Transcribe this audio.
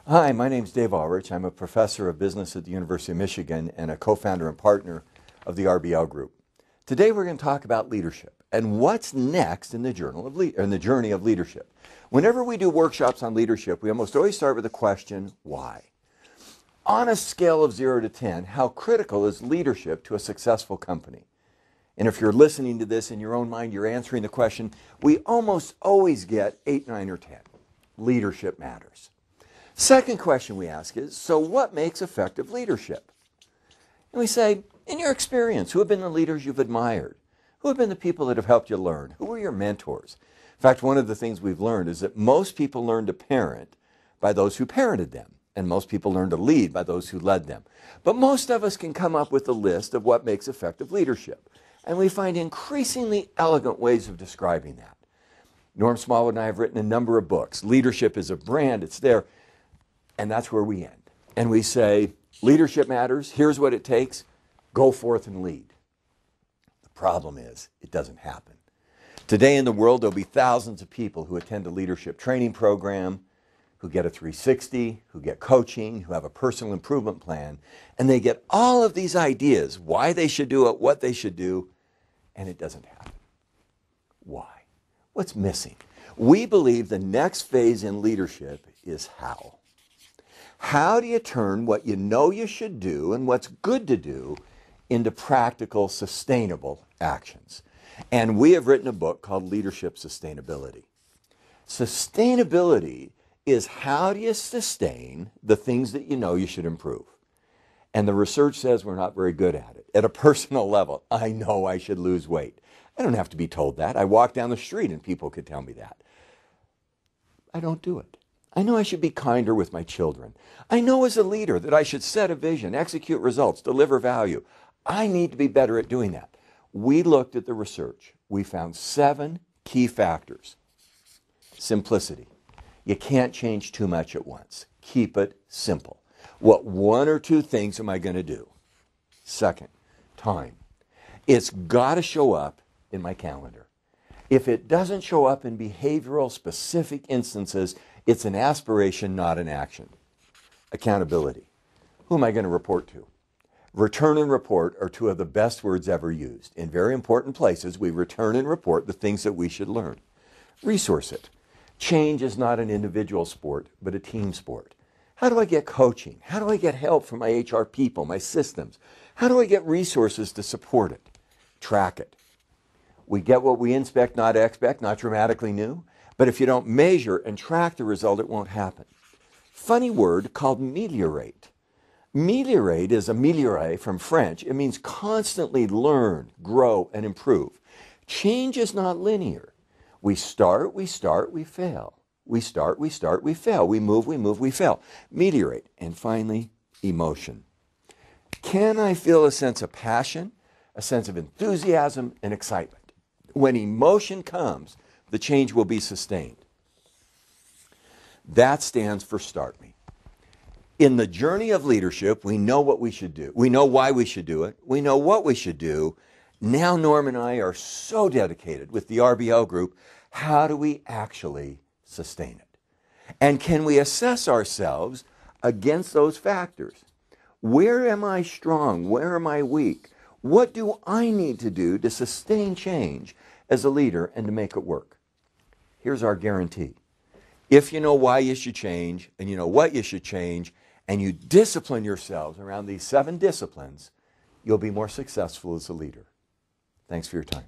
Hi, my name's Dave Ulrich. I'm a professor of business at the University of Michigan and a co-founder and partner of the RBL Group. Today we're going to talk about leadership and what's next in the journey of leadership. Whenever we do workshops on leadership, we almost always start with the question, why? On a scale of 0 to 10, how critical is leadership to a successful company? And if you're listening to this in your own mind, you're answering the question, we almost always get 8, 9, or 10. Leadership matters. Second question we ask is, so what makes effective leadership? And we say, in your experience, who have been the leaders you've admired? Who have been the people that have helped you learn? Who were your mentors? In fact, one of the things we've learned is that most people learn to parent by those who parented them, and most people learn to lead by those who led them. But most of us can come up with a list of what makes effective leadership, and we find increasingly elegant ways of describing that. Norm Smallwood and I have written a number of books. Leadership is a brand, it's there. And that's where we end. And we say, leadership matters, here's what it takes, go forth and lead. The problem is, it doesn't happen. Today in the world, there'll be thousands of people who attend a leadership training program, who get a 360, who get coaching, who have a personal improvement plan, and they get all of these ideas, why they should do it, what they should do, and it doesn't happen. Why? What's missing? We believe the next phase in leadership is how. How do you turn what you know you should do and what's good to do into practical, sustainable actions? And we have written a book called Leadership Sustainability. Sustainability is how do you sustain the things that you know you should improve? And the research says we're not very good at it. At a personal level, I know I should lose weight. I don't have to be told that. I walk down the street and people could tell me that. I don't do it. I know I should be kinder with my children. I know as a leader that I should set a vision, execute results, deliver value. I need to be better at doing that. We looked at the research. We found 7 key factors. Simplicity. You can't change too much at once. Keep it simple. What 1 or 2 things am I going to do? Second, time. It's got to show up in my calendar. If it doesn't show up in behavioral specific instances, it's an aspiration, not an action. Accountability. Who am I going to report to? Return and report are 2 of the best words ever used. In very important places, we return and report the things that we should learn. Resource it. Change is not an individual sport, but a team sport. How do I get coaching? How do I get help from my HR people, my systems? How do I get resources to support it? Track it. We get what we inspect, not expect, not dramatically new. But if you don't measure and track the result, it won't happen. Funny word called meliorate. Meliorate is améliorer from French. It means constantly learn, grow, and improve. Change is not linear. We start, we fail. We start, we fail. We move, we fail. Meliorate. And finally, emotion. Can I feel a sense of passion, a sense of enthusiasm, and excitement? When emotion comes, the change will be sustained. That stands for Start Me. In the journey of leadership, we know what we should do. We know why we should do it. We know what we should do. Now Norm and I are so dedicated with the RBL Group. How do we actually sustain it? And can we assess ourselves against those factors? Where am I strong? Where am I weak? What do I need to do to sustain change as a leader and to make it work? Here's our guarantee. If you know why you should change and you know what you should change and you discipline yourselves around these 7 disciplines, you'll be more successful as a leader. Thanks for your time.